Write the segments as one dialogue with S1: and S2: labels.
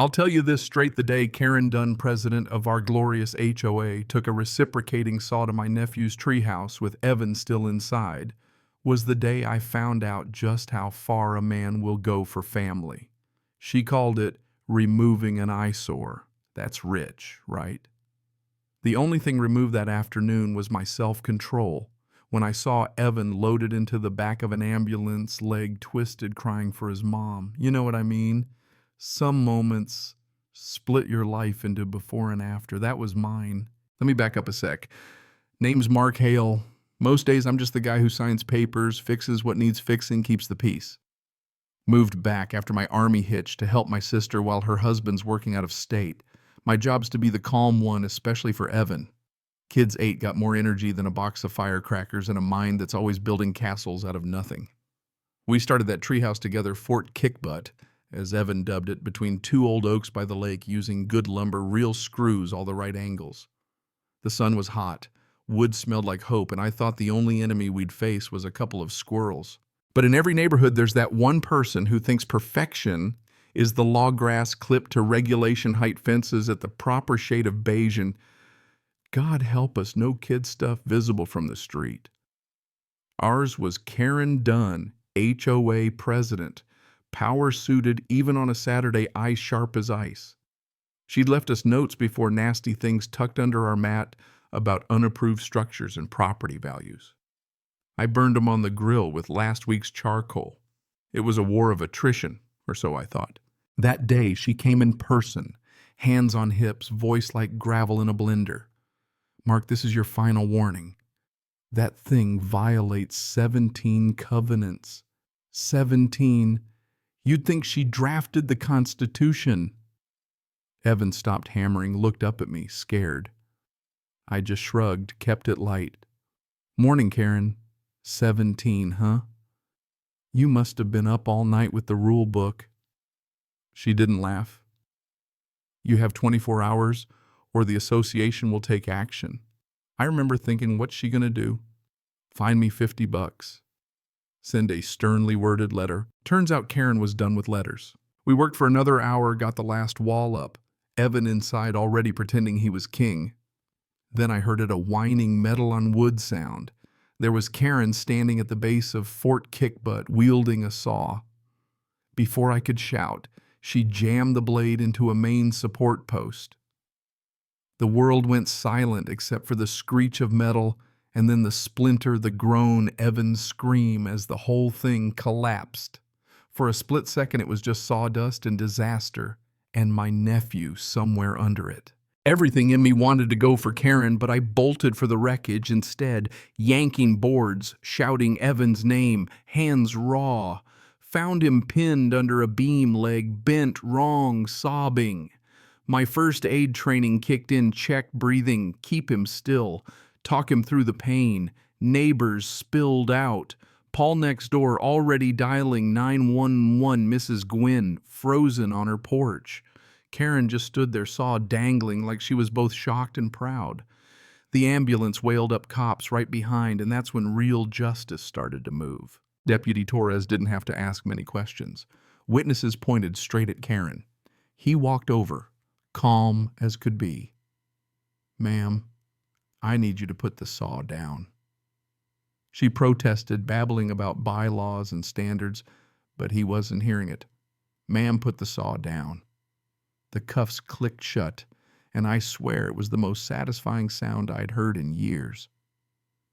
S1: I'll tell you this straight: the day Karen Dunn, president of our glorious HOA, took a reciprocating saw to my nephew's treehouse with Evan still inside, was the day I found out just how far a man will go for family. She called it removing an eyesore. That's rich, right? The only thing removed that afternoon was my self-control when I saw Evan loaded into the back of an ambulance, leg twisted, crying for his mom. You know what I mean? Some moments split your life into before and after. That was mine. Let me back up a sec. Name's Mark Hale. Most days I'm just the guy who signs papers, fixes what needs fixing, keeps the peace. Moved back after my army hitch to help my sister while her husband's working out of state. My job's to be the calm one, especially for Evan. Kids 8 got more energy than a box of firecrackers and a mind that's always building castles out of nothing. We started that treehouse together, Fort Kickbutt, as Evan dubbed it, between two old oaks by the lake, using good lumber, real screws, all the right angles. The sun was hot, wood smelled like hope, and I thought the only enemy we'd face was a couple of squirrels. But in every neighborhood, there's that one person who thinks perfection is the log grass clipped to regulation height fences at the proper shade of beige, and God help us, no kid stuff visible from the street. Ours was Karen Dunn, HOA president, power-suited even on a Saturday, eyes sharp as ice. She'd left us notes before nasty things tucked under our mat about unapproved structures and property values. I burned them on the grill with last week's charcoal. It was a war of attrition, or so I thought. That day, she came in person, hands on hips, voice like gravel in a blender. Mark, this is your final warning. That thing violates 17 covenants. 17. You'd think she drafted the Constitution. Evan stopped hammering, looked up at me, scared. I just shrugged, kept it light. Morning, Karen. 17, huh? You must have been up all night with the rule book. She didn't laugh. You have 24 hours, or the association will take action. I remember thinking, what's she gonna do? Find me $50. Send a sternly worded letter. Turns out Karen was done with letters. We worked for another hour, got the last wall up. Evan inside already pretending he was king. Then I heard a whining metal on wood sound. There was Karen standing at the base of Fort Kickbutt, wielding a saw. Before I could shout, she jammed the blade into a main support post. The world went silent except for the screech of metal, and then the splinter, the groan, Evan's scream as the whole thing collapsed. For a split second, it was just sawdust and disaster, and my nephew somewhere under it. Everything in me wanted to go for Karen, but I bolted for the wreckage instead, yanking boards, shouting Evan's name, hands raw. Found him pinned under a beam, leg bent wrong, sobbing. My first aid training kicked in, check breathing, keep him still, talk him through the pain. Neighbors spilled out. Paul next door already dialing 911, Mrs. Gwynn, frozen on her porch. Karen just stood there, saw dangling like she was both shocked and proud. The ambulance wailed up cops right behind, and that's when real justice started to move. Deputy Torres didn't have to ask many questions. Witnesses pointed straight at Karen. He walked over, calm as could be. Ma'am, I need you to put the saw down. She protested, babbling about bylaws and standards, but he wasn't hearing it. Ma'am, put the saw down. The cuffs clicked shut, and I swear it was the most satisfying sound I'd heard in years.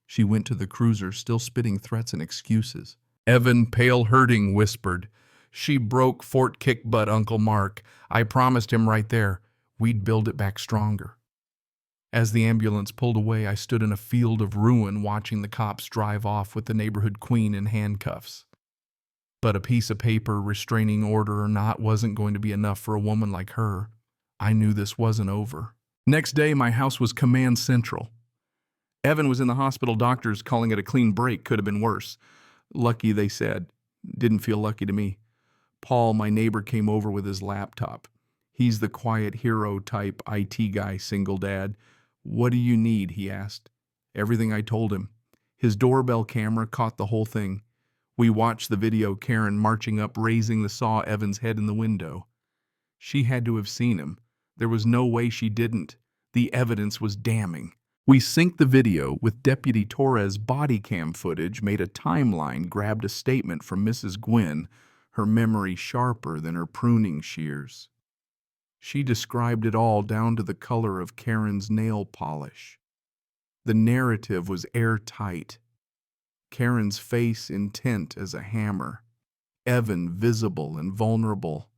S1: She went to the cruiser, still spitting threats and excuses. Evan, pale hurting, whispered, "She broke Fort Kickbutt, Uncle Mark. I promised him right there we'd build it back stronger." As the ambulance pulled away, I stood in a field of ruin watching the cops drive off with the neighborhood queen in handcuffs. But a piece of paper, restraining order or not, wasn't going to be enough for a woman like her. I knew this wasn't over. Next day, my house was command central. Evan was in the hospital, doctors calling it a clean break, could have been worse. Lucky, they said. Didn't feel lucky to me. Paul, my neighbor, came over with his laptop. He's the quiet hero type IT guy, single dad. "What do you need?" he asked. Everything I told him. His doorbell camera caught the whole thing. We watched the video, Karen marching up, raising the saw, Evan's head in the window. She had to have seen him. There was no way she didn't. The evidence was damning. We synced the video with Deputy Torres' body cam footage, made a timeline, grabbed a statement from Mrs. Gwynn, her memory sharper than her pruning shears. She described it all down to the color of Karen's nail polish. The narrative was airtight. Karen's face intent as a hammer. Evan visible and vulnerable.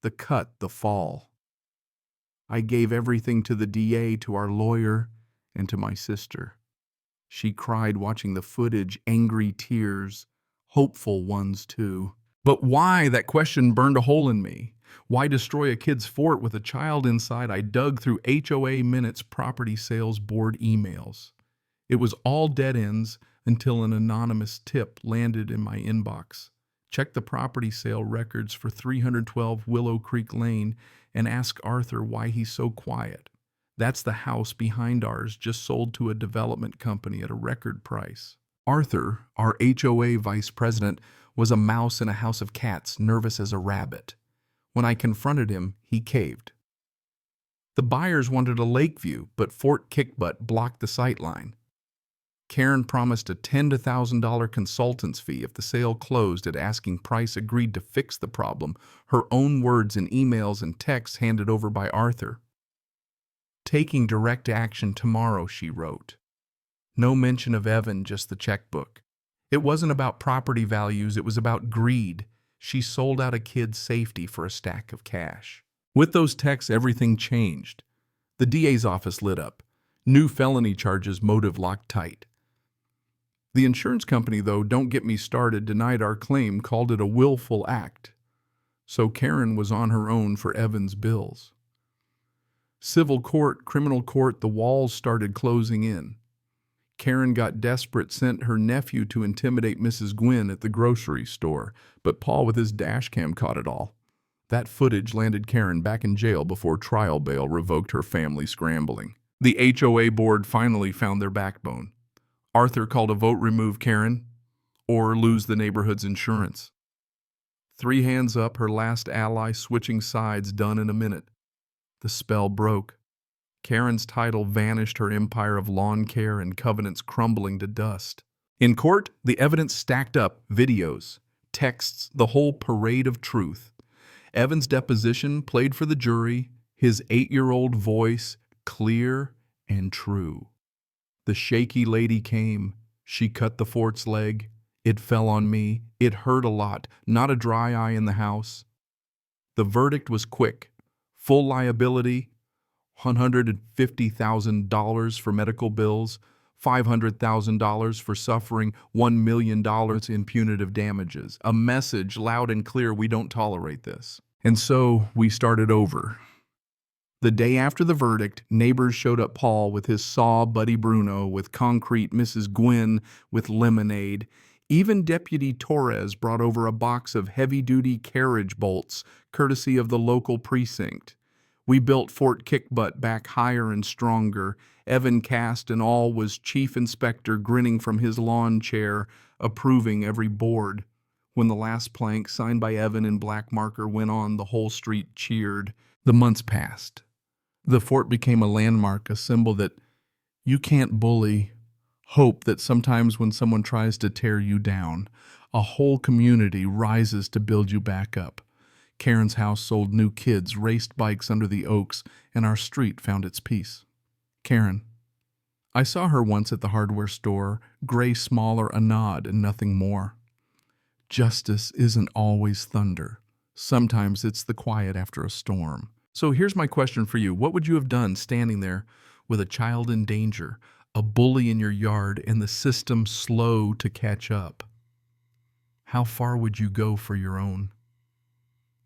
S1: The cut, the fall. I gave everything to the DA, to our lawyer, and to my sister. She cried watching the footage, angry tears, hopeful ones too. But why? That question burned a hole in me. Why destroy a kid's fort with a child inside? I dug through HOA minutes, property sales board emails. It was all dead ends until an anonymous tip landed in my inbox. Check the property sale records for 312 Willow Creek Lane and ask Arthur why he's so quiet. That's the house behind ours, just sold to a development company at a record price. Arthur, our HOA vice president, was a mouse in a house of cats, nervous as a rabbit. When I confronted him, he caved. The buyers wanted a lake view, but Fort Kickbutt blocked the sightline. Karen promised a $10,000 consultant's fee if the sale closed. At asking price, agreed to fix the problem. Her own words in emails and texts handed over by Arthur. Taking direct action tomorrow, she wrote. No mention of Evan, just the checkbook. It wasn't about property values, it was about greed. She sold out a kid's safety for a stack of cash. With those texts, everything changed. The DA's office lit up. New felony charges, motive locked tight. The insurance company, though, don't get me started, denied our claim, called it a willful act. So Karen was on her own for Evan's bills. Civil court, criminal court, the walls started closing in. Karen got desperate, sent her nephew to intimidate Mrs. Gwynn at the grocery store, but Paul with his dash cam caught it all. That footage landed Karen back in jail before trial bail revoked her family scrambling. The HOA board finally found their backbone. Arthur called a vote: remove Karen or lose the neighborhood's insurance. 3 hands up, her last ally switching sides, done in a minute. The spell broke. Karen's title vanished, her empire of lawn care and covenants crumbling to dust. In court, the evidence stacked up: videos, texts, the whole parade of truth. Evan's deposition played for the jury, his 8-year-old voice clear and true. The shaky lady came. She cut the fort's leg. It fell on me. It hurt a lot. Not a dry eye in the house. The verdict was quick. Full liability, $150,000 for medical bills, $500,000 for suffering, $1 million in punitive damages. A message loud and clear: we don't tolerate this. And so we started over. The day after the verdict, neighbors showed up: Paul with his saw, Buddy Bruno with concrete, Mrs. Gwynn with lemonade. Even Deputy Torres brought over a box of heavy-duty carriage bolts, courtesy of the local precinct. We built Fort Kickbutt back higher and stronger. Evan cast and all was chief inspector, grinning from his lawn chair, approving every board. When the last plank, signed by Evan in black marker, went on, the whole street cheered. The months passed. The fort became a landmark, a symbol that you can't bully. Hope that sometimes when someone tries to tear you down, a whole community rises to build you back up. Karen's house sold new kids, raced bikes under the oaks, and our street found its peace. Karen. I saw her once at the hardware store, gray smaller, a nod and nothing more. Justice isn't always thunder. Sometimes it's the quiet after a storm. So here's my question for you. What would you have done standing there with a child in danger, a bully in your yard, and the system slow to catch up? How far would you go for your own?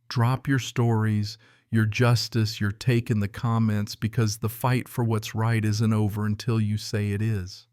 S1: Drop your stories, your justice, your take in the comments, because the fight for what's right isn't over until you say it is.